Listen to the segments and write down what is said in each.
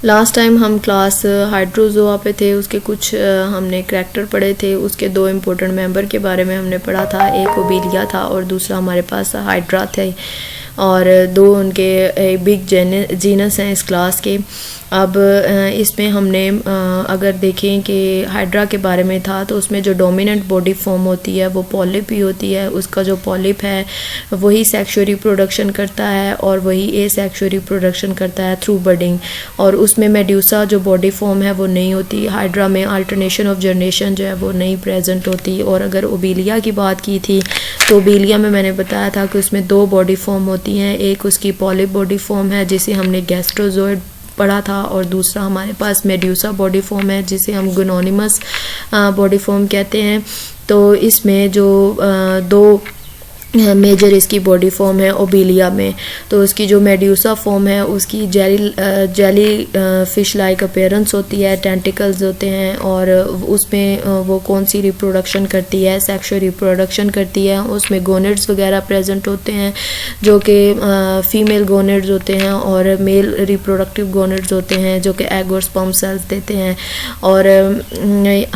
Last time हम class Hydrozoa पे थे, उसके कुछ हमने करैक्टर पढ़े थे। उसके दो इम्पोर्टेंट मेंबर के बारे में हमने पढ़ा था, एक ओबेलिया था और दूसरा हमारे पास हाइड्रा थे, और दो उनके बिग जीनस हैं इस क्लास के। अब इसमें हमने अगर देखें कि हाइड्रा के बारे में था तो उसमें जो डोमिनेंट बॉडी फॉर्म होती है वो पॉलिप ही होती है। उसका जो पॉलिप है वही सेक्सुअल रिप्रोडक्शन करता है और वही एसेक्सुअल रिप्रोडक्शन करता है थ्रू बडिंग, और उसमें मेड्यूसा जो बॉडी फॉर्म है वो नहीं होती। हाइड्रा में अल्टरनेशन ऑफ जनरेशन जो है वो नहीं प्रेजेंट होती। और अगर ओबेलिया की बात की थी तो ओबेलिया में मैंने बताया था कि उसमें दो बॉडी फॉर्म होती हैं, एक उसकी पॉलिप बॉडी फॉर्म है जिसे हमने गैस्ट्रोजोइड पढ़ा था, और दूसरा हमारे पास मेड्यूसा बॉडी फॉर्म है जिसे हम गुनोनिमस बॉडी फॉर्म कहते हैं। तो इसमें जो दो मेजर इसकी बॉडी फॉर्म है ओबेलिया में, तो उसकी जो मेड्यूसा फॉर्म है उसकी जेली फिश लाइक अपीयरेंस होती है, टेंटिकल्स होते हैं, और उसमें वो कौन सी रिप्रोडक्शन करती है, सेक्सुअल रिप्रोडक्शन करती है। उसमें गोनेड्स वगैरह प्रेजेंट होते हैं जो कि फीमेल गोनेड्स होते हैं, और मेल रिप्रोडक्टिव गोनेड्स होते हैं जो कि एग और स्पर्म सेल्स देते हैं। और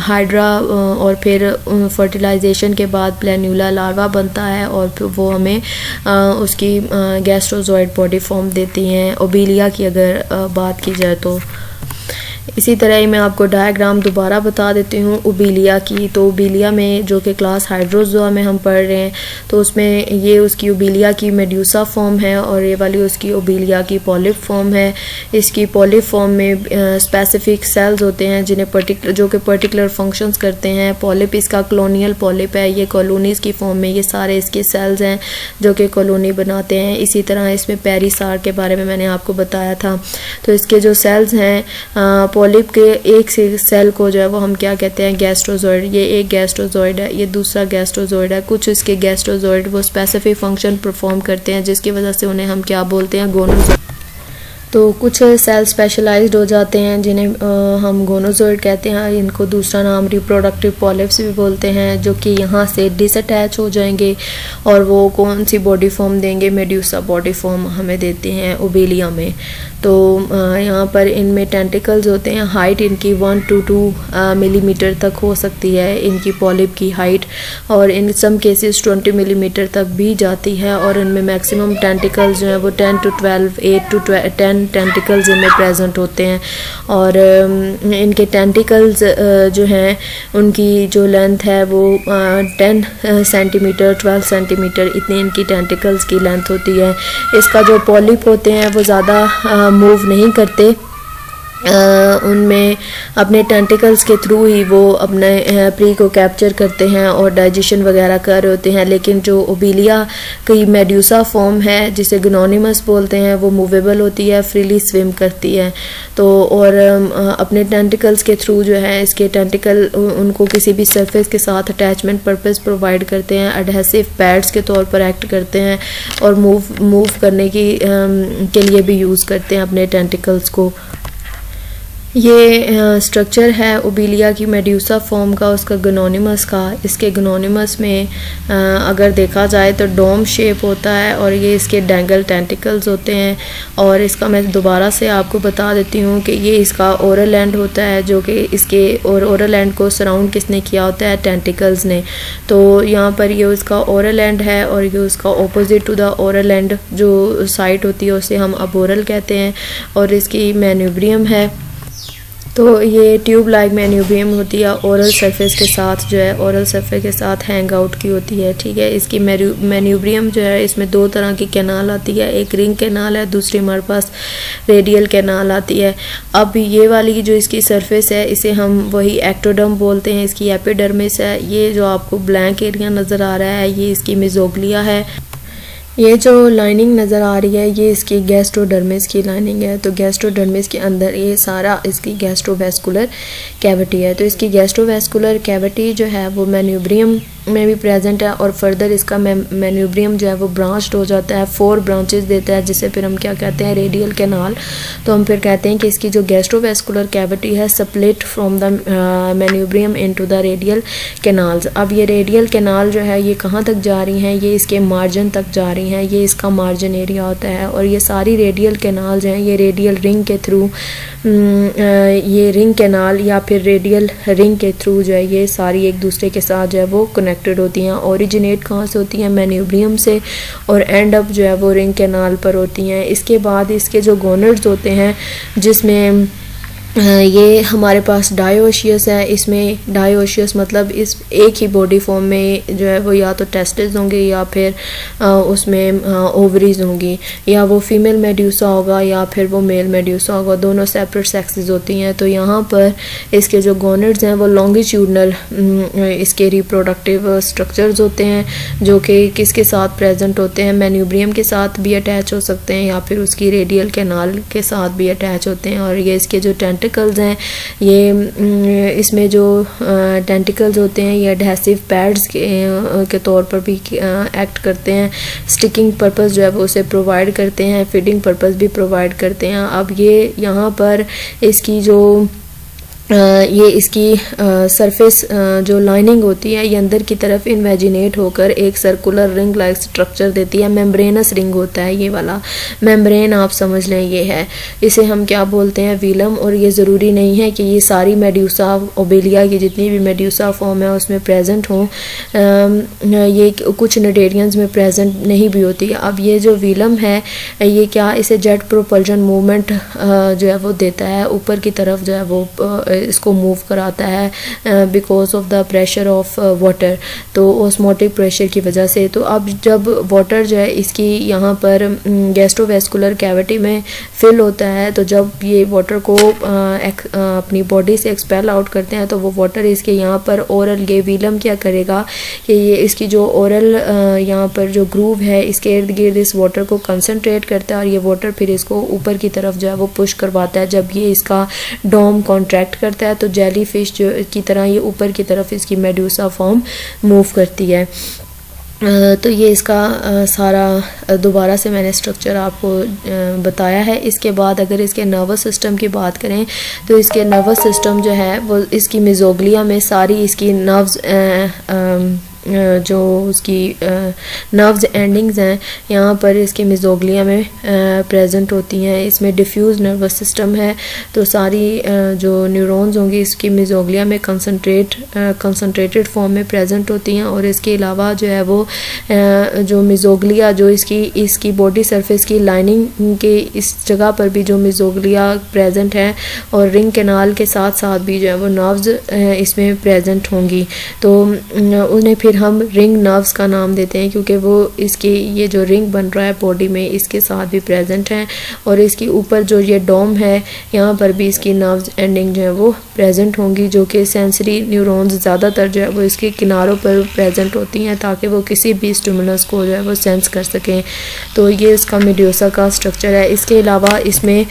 हाइड्रा और फिर फर्टिलाइजेशन के बाद प्लेन्यूला लार्वा बनता है और वो हमें उसकी गैस्ट्रोजोइड बॉडी फॉर्म देती हैं ओबेलिया की अगर बात की जाए तो। इसी तरह ही मैं आपको डायग्राम दोबारा बता देती हूँ ओबेलिया की। तो ओबेलिया में जो कि क्लास हाइड्रोजोआ में हम पढ़ रहे हैं तो उसमें ये उसकी ओबेलिया की मेड्यूसा फॉर्म है और ये वाली उसकी ओबेलिया की पॉलिप फॉर्म है। इसकी पॉलिप फॉर्म में स्पेसिफिक सेल्स होते हैं जिन्हें जो कि पर्टिकुलर फंक्शंस करते हैं। पॉलिप इसका कॉलोनियल पॉलिप है, ये कॉलोनीज़ की फॉर्म में ये सारे इसके सेल्स हैं जो कि कॉलोनी बनाते हैं। इसी तरह इसमें पेरिसार के बारे में मैंने आपको बताया था। तो इसके जो सेल्स हैं पॉलिप के एक से सेल को जो है वो हम क्या कहते हैं, गैस्ट्रोजोइड। ये एक गैस्ट्रोजोइड है, ये दूसरा गैस्ट्रोजोइड है। कुछ इसके गैस्ट्रोजोइड वो स्पेसिफिक फंक्शन परफॉर्म करते हैं जिसकी वजह से उन्हें हम क्या बोलते हैं, गोनोजोइड। तो कुछ सेल स्पेशलाइज्ड हो जाते हैं जिन्हें हम गोनोजोइड कहते हैं। इनको दूसरा नाम रिप्रोडक्टिव पॉलिप्स भी बोलते हैं, जो कि यहाँ से डिसअटैच हो जाएंगे और वो कौन सी बॉडी फॉर्म देंगे, मेड्यूसा बॉडी फॉर्म हमें देते हैं ओबेलिया में। तो यहाँ पर इनमें टेंटिकल्स होते हैं, हाइट इनकी 1 to 2 मिलीमीटर तक हो सकती है इनकी पॉलिप की हाइट, और इन सम केसेस 20 मिलीमीटर तक भी जाती है। और इनमें मैक्सिमम टेंटिकल्स जो हैं वो 10 to 12 8 to 10 टेंटिकल्स इनमें प्रेजेंट होते हैं। और इनके टेंटिकल्स जो हैं उनकी जो लेंथ है वो 10 सेंटीमीटर 12 सेंटीमीटर इतनी इनकी टेंटिकल्स की लेंथ होती है। इसका जो पॉलिप होते हैं वो ज़्यादा मूव नहीं करते, उनमें अपने टेंटिकल्स के थ्रू ही वो अपने प्री को कैप्चर करते हैं और डाइजेशन वगैरह कर रहे होते हैं। लेकिन जो ओबेलिया की मेड्यूसा फॉर्म है जिसे ग्नोनिमस बोलते हैं वो मूवेबल होती है, फ्रीली स्विम करती है। तो और अपने टेंटिकल्स के थ्रू जो है इसके टेंटिकल उनको किसी भी सरफेस के साथ अटैचमेंट पर्पस प्रोवाइड करते हैं, एडहेसिव पैड्स के तौर पर एक्ट करते हैं और मूव करने के लिए भी यूज़ करते हैं अपने टेंटिकल्स को। ये स्ट्रक्चर है ओबेलिया की मेड्यूसा फॉर्म का, उसका ग्नोनिमस का। इसके ग्नोनिमस में अगर देखा जाए तो डोम शेप होता है और ये इसके डैंगल टेंटिकल्स होते हैं। और इसका मैं दोबारा से आपको बता देती हूँ कि ये इसका ओरल एंड होता है, जो कि इसके और ओरल एंड को सराउंड किसने किया होता है, टेंटिकल्स ने। तो यहाँ पर ये उसका ओरल एंड है और ये उसका opposite to the oral end जो साइड होती है उसे हम अबोरल कहते हैं। और इसकी मैन्यूब्रियम है, तो ये ट्यूब लाइक मैन्यूब्रियम होती है, ओरल सरफेस के साथ जो है ओरल सरफेस के साथ हैंग आउट की होती है। ठीक है, इसकी मैन्यूब्रियम जो है इसमें दो तरह की कैनाल आती है, एक रिंग कैनाल है, दूसरी हमारे पास रेडियल कैनाल आती है। अब ये वाली जो इसकी सरफेस है इसे हम वही एक्टोडर्म बोलते हैं, इसकी एपिडर्मिस है। ये जो आपको ब्लैंक एरिया नज़र आ रहा है ये इसकी मेसोग्लिया है। ये जो लाइनिंग नज़र आ रही है ये इसकी गैस्ट्रोडर्मिस की लाइनिंग है। तो गैस्ट्रोडर्मिस के अंदर ये सारा इसकी गैस्ट्रोवेस्कुलर कैविटी है। तो इसकी गैस्ट्रोवेस्कुलर कैविटी जो है वो मैन्यूब्रियम में भी प्रेजेंट है और फर्दर इसका मैन्यूब्रियम जो है वो ब्रांच्ड हो जाता है, 4 ब्रांचेस देता है जिसे फिर हम क्या कहते हैं, रेडियल कैनाल। तो हम फिर कहते हैं कि इसकी जो गैस्ट्रोवेस्कुलर कैविटी है split from the manubrium into the radial canals. अब ये रेडियल कैनाल जो है ये कहाँ तक जा रही हैं, ये इसके मार्जिन तक जा रही हैं। होती हैं, ये इसका मार्जिन एरिया होता है। और ये सारी रेडियल कैनाल्स हैं, ये रेडियल रिंग के थ्रू, ये रिंग कैनाल या फिर रेडियल रिंग के थ्रू जो है ये सारी एक दूसरे के साथ जो है वो कनेक्टेड होती हैं। ओरिजिनेट कहाँ से होती हैं? मैन्यूब्रियम से, और एंड अप जो है वो रिंग कैनाल पर होती हैं। इसके बाद इसके जो गोनर्स होते हैं, जिसमें ये हमारे पास डायोशियस है, इसमें डायोशियस मतलब इस एक ही बॉडी फॉर्म में जो है वो या तो टेस्टिस होंगे या फिर उसमें ओवरीज होंगी, या वो फीमेल मेड्यूसा होगा या फिर वो मेल मेड्यूसा होगा, दोनों सेपरेट सेक्सेस होती हैं। तो यहाँ पर इसके जो गोनड्स हैं वो लॉन्गिट्यूडनल इसके रिप्रोडक्टिव स्ट्रक्चर्स होते हैं, जो कि किसके साथ प्रेजेंट होते हैं? मैन्यूब्रियम के साथ भी अटैच हो सकते हैं या फिर उसकी रेडियल कैनाल के साथ भी अटैच होते हैं। और ये इसके जो टेंटिकल्स हैं, ये इसमें जो टेंटिकल्स होते हैं ये एडहेसिव पैड्स के तौर पर भी एक्ट करते हैं। स्टिकिंग पर्पस जो है वो उसे प्रोवाइड करते हैं, फीडिंग पर्पस भी प्रोवाइड करते हैं। अब ये यहाँ पर इसकी जो ये इसकी सरफेस जो लाइनिंग होती है ये अंदर की तरफ इन्वेजिनेट होकर एक सर्कुलर रिंग लाइक स्ट्रक्चर देती है। मेम्ब्रेनस रिंग होता है ये वाला, मेम्ब्रेन आप समझ लें ये है। इसे हम क्या बोलते हैं? वीलम। और ये ज़रूरी नहीं है कि ये सारी मेड्यूसा ओबेलिया की जितनी भी मेड्यूसा फॉर्म है उसमें प्रेजेंट हों, ये कुछ नेडेरियंस में प्रेजेंट नहीं भी होती। अब ये जो वीलम है ये क्या, इसे जेट प्रोपल्जन मूवमेंट जो है वो देता है, ऊपर की तरफ जो है वो इसको मूव कराता है because of the pressure of water, तो ऑस्मोटिक प्रेशर की वजह से। तो अब जब वाटर जो है इसकी यहाँ पर गैस्ट्रोवेस्कुलर कैविटी में फिल होता है, तो जब ये वाटर को अपनी बॉडी से एक्सपेल आउट करते हैं तो वो वाटर इसके यहाँ पर ओरल, ये वीलम क्या करेगा कि ये इसकी जो ओरल यहाँ पर जो ग्रूव है इसके इर्द गिर्द इस वाटर को कंसनट्रेट करता है और ये वाटर फिर इसको ऊपर की तरफ जो है वो पुश करवाता है। जब ये इसका डोम कॉन्ट्रैक्ट करता है तो जेली फिश जो की तरह ये ऊपर की तरफ इसकी मेड्यूसा फॉर्म मूव करती है। तो ये इसका सारा दोबारा से मैंने स्ट्रक्चर आपको बताया है। इसके बाद अगर इसके नर्वस सिस्टम की बात करें तो इसके नर्वस सिस्टम जो है वो इसकी मिजोग्लिया में सारी इसकी नर्व्स जो उसकी नर्व्स एंडिंग्स हैं यहाँ पर इसकी मिजोग्लिया में प्रेजेंट होती हैं। इसमें डिफ्यूज नर्वस सिस्टम है, तो सारी जो न्यूरॉन्स होंगी इसकी मिजोग्लिया में कंसंट्रेटेड फॉर्म में प्रेजेंट होती हैं। और इसके अलावा जो है वो जो मिजोग्लिया जो इसकी बॉडी सरफेस की लाइनिंग के इस जगह पर भी जो मिजोग्लिया प्रेजेंट है और रिंग कैनाल के साथ साथ भी जो है वो नर्व्स इसमें प्रेजेंट होंगी। तो उन्हें फिर हम रिंग नर्व्स का नाम देते हैं क्योंकि वो इसकी ये जो रिंग बन रहा है बॉडी में इसके साथ भी प्रेजेंट हैं। और इसके ऊपर जो ये डोम है यहाँ पर भी इसकी नर्व्स एंडिंग जो है वो प्रेजेंट होंगी, जो कि सेंसरी न्यूरॉन्स ज़्यादातर जो है वो इसके किनारों पर प्रेजेंट होती हैं ताकि वो किसी भी स्टिमुलस को जो है वो सेंस कर सकें। तो ये इसका मेड्यूसा का स्ट्रक्चर है। इसके अलावा इसमें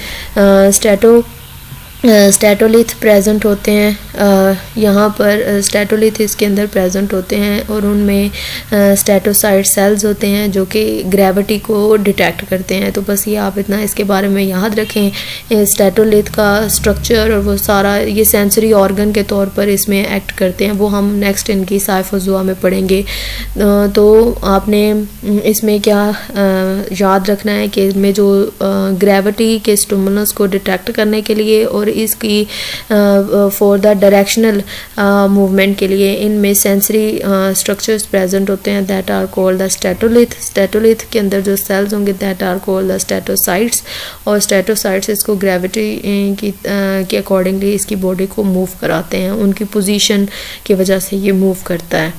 स्टेटोलिथ प्रेजेंट होते हैं, यहाँ पर स्टेटोलिथ इसके अंदर प्रेजेंट होते हैं और उनमें स्टेटोसाइट सेल्स होते हैं जो कि ग्रेविटी को डिटेक्ट करते हैं। तो बस ये आप इतना इसके बारे में याद रखें। स्टेटोलिथ का स्ट्रक्चर और वो सारा ये सेंसरी ऑर्गन के तौर पर इसमें एक्ट करते हैं, वो हम नेक्स्ट इनकी साइफोजुआ में पढ़ेंगे। तो आपने इसमें क्या याद रखना है कि इसमें जो ग्रेविटी के स्टिमुलस को डिटेक्ट करने के लिए और इसकी फॉर द डायरेक्शनल मूवमेंट के लिए इनमें सेंसरी स्ट्रक्चर्स प्रेजेंट होते हैं दैट आर कॉल्ड द स्टेटोलिथ। स्टेटोलिथ के अंदर जो सेल्स होंगे दैट आर कॉल्ड द स्टेटोसाइट्स, और स्टेटोसाइट्स इसको ग्रेविटी के अकॉर्डिंगली इसकी बॉडी को मूव कराते हैं, उनकी पोजीशन की वजह से ये मूव करता है।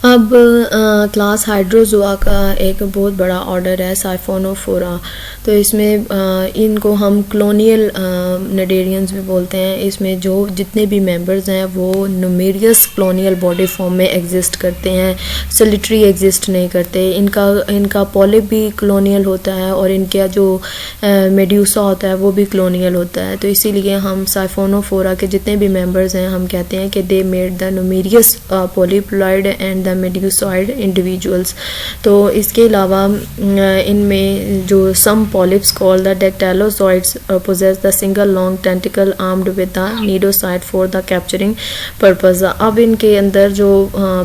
अब क्लास हाइड्रोजुआ का एक बहुत बड़ा ऑर्डर है साइफोनोफोरा। तो इसमें इनको हम क्लोनियल नेडेरियंस भी बोलते हैं। इसमें जो जितने भी मेंबर्स हैं वो न्यूमेरियस क्लोनियल बॉडी फॉर्म में एग्जिस्ट करते हैं, सोलिटरी एग्जिस्ट नहीं करते। इनका पॉलिप भी क्लोनियल होता है और इनका जो मेड्यूसा होता है वो भी क्लोनियल होता है। तो इसीलिए हम साइफोनोफोरा के जितने भी मेंबर्स हैं हम कहते हैं कि they made the numerous polyploid and the हैं मेड्यूसॉइड इंडिविजुअल्स। तो इसके अलावा इनमें जो some polyps called the dactylozooids possess the single long tentacle armed with the cnidocyte for the capturing purpose. अब इनके अंदर जो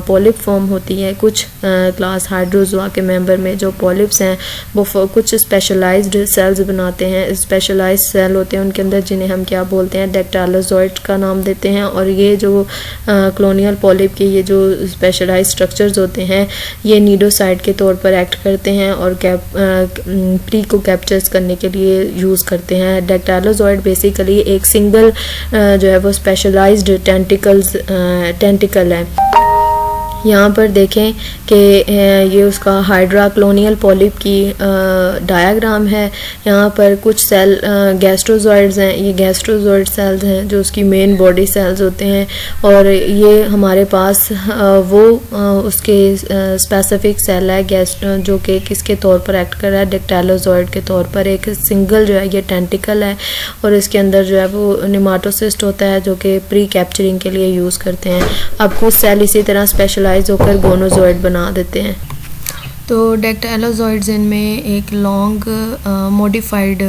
पॉलिप फॉर्म होती है, कुछ क्लास हाइड्रोजोआ के मेंबर में जो पॉलिप्स हैं वो कुछ स्पेशलाइज्ड सेल्स बनाते हैं, स्पेशलाइज्ड सेल होते हैं उनके अंदर, जिन्हें हम क्या बोलते हैं, डेक्टाइलोसॉइड का नाम देते हैं। और ये जो कॉलोनियल पॉलिप के ये जो स्पेशलाइज्ड स्ट्रक्चर्स होते हैं ये नीडोसाइड के तौर पर एक्ट करते हैं और प्री को कैप्चर्स करने के लिए यूज़ करते हैं। डेक्टाइलोसॉइड बेसिकली एक सिंगल जो है वो स्पेशलाइज्ड टेंटिकल है। यहाँ पर देखें कि ये उसका हाइड्रा कॉलोनियल पॉलिप की डायग्राम है। यहाँ पर कुछ सेल गैस्ट्रोजॉइड्स हैं, ये गैस्ट्रोजॉइड सेल्स हैं जो उसकी मेन बॉडी सेल्स होते हैं। और ये हमारे पास वो उसके स्पेसिफिक सेल है जो कि किसके तौर पर एक्ट कर रहा है, डेक्टाइलोसॉइड के तौर पर। एक सिंगल जो है ये टेंटिकल है और इसके अंदर जो है वो नेमाटोसिस्ट होता है जो कि प्री कैप्चरिंग के लिए यूज़ करते हैं। अब कुछ सेल इसी तरह स्पेशलाइज होकर गोनोजॉइड बना देते हैं। तो डेक्टाइलोसॉइड्स इनमें एक long modified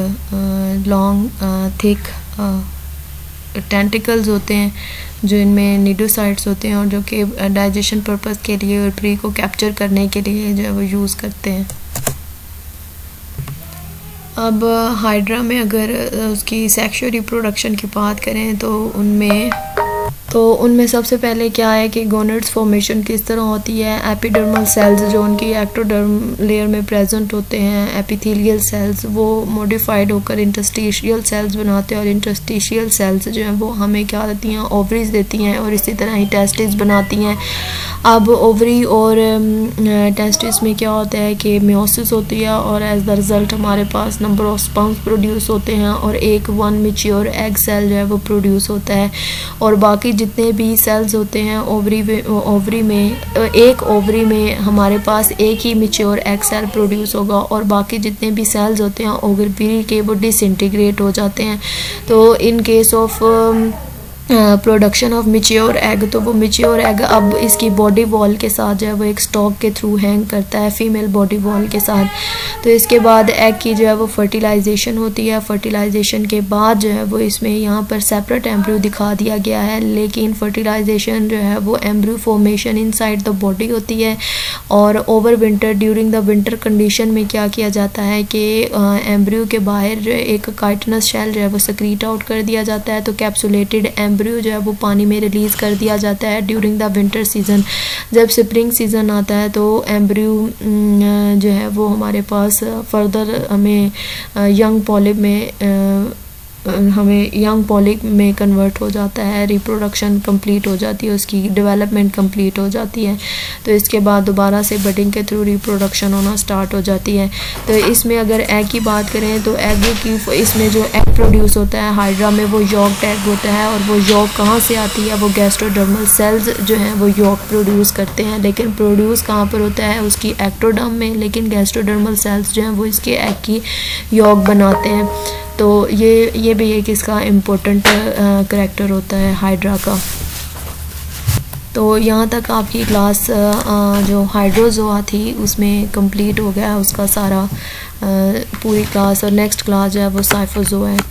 long thick tentacles होते हैं जो इनमें नीडोसाइड्स होते हैं और जो कि डाइजेशन पर्पस के लिए और प्री को कैप्चर करने के लिए जो है वो यूज़ करते हैं। अब हाइड्रा में अगर उसकी सेक्सुअल रिप्रोडक्शन की बात करें तो उनमें सबसे पहले क्या है कि गोनेड्स फॉर्मेशन किस तरह होती है। एपिडर्मल सेल्स जो उनकी एक्टोडर्म लेयर में प्रेजेंट होते हैं, एपिथेलियल सेल्स, वो मॉडिफाइड होकर इंटरस्टिशियल सेल्स बनाते हैं और इंटरस्टिशियल सेल्स जो हैं वो हमें क्या देती हैं, ओवरीज देती हैं और इसी तरह ही टेस्टिस बनाती हैं। अब ओवरी और टेस्टिस में क्या होता है कि मियोसिस होती है और एज द रिज़ल्ट हमारे पास नंबर ऑफ स्पर्म्स प्रोड्यूस होते हैं और एक वन मैच्योर एग सेल जो है वो प्रोड्यूस होता है। और बाकी जितने भी सेल्स होते हैं ओवरी में हमारे पास एक ही मैच्योर एग सेल प्रोड्यूस होगा और बाकी जितने भी सेल्स होते हैं ओवरी के वो डिसइंटीग्रेट हो जाते हैं। तो in case of production of mature egg, तो वो मैच्योर एग अब इसकी बॉडी वॉल के साथ जो है वो एक स्टॉक के थ्रू हैंग करता है, फीमेल बॉडी वॉल के साथ। तो इसके बाद एग की जो है वो फर्टिलाइजेशन होती है। फर्टिलाइजेशन के बाद जो है वो इसमें यहाँ पर सेपरेट एम्ब्रियो दिखा दिया गया है, लेकिन फर्टिलाइजेशन जो है वो embryo formation inside the body होती है। और over winter, during the winter condition में क्या किया जाता है कि एम्ब्रियो के बाहर जो एक काइटिनस शेल जो है वो सक्रीट आउट कर दिया जाता है। तो कैप्सुलेटेड एम्ब्रियो जो है वो पानी में रिलीज़ कर दिया जाता है ड्यूरिंग द विंटर सीज़न। जब स्प्रिंग सीज़न आता है तो एम्ब्रियो जो है वो हमारे पास फर्दर हमें यंग पॉलिप में कन्वर्ट हो जाता है, रिप्रोडक्शन कंप्लीट हो जाती है, उसकी डेवलपमेंट कंप्लीट हो जाती है। तो इसके बाद दोबारा से बडिंग के थ्रू रिप्रोडक्शन होना स्टार्ट हो जाती है। तो इसमें अगर एग की बात करें तो एग की इसमें जो एग प्रोड्यूस होता है हाइड्रा में वो यॉक्ड एग होता है। और वो यॉक कहाँ से आती है, वो गैस्ट्रोडर्मल सेल्स जो हैं वो यॉक प्रोड्यूस करते हैं। लेकिन प्रोड्यूस कहाँ पर होता है, उसकी एक्टोडर्म में, लेकिन गैस्ट्रोडर्मल सेल्स जो हैं वो इसके एग की यॉक बनाते हैं। तो ये भी एक इसका इम्पोर्टेंट करैक्टर होता है हाइड्रा का। तो यहाँ तक आपकी क्लास जो हाइड्रोजोआ थी उसमें कंप्लीट हो गया उसका सारा पूरी क्लास। और नेक्स्ट क्लास जो है वो साइफोजोआ है।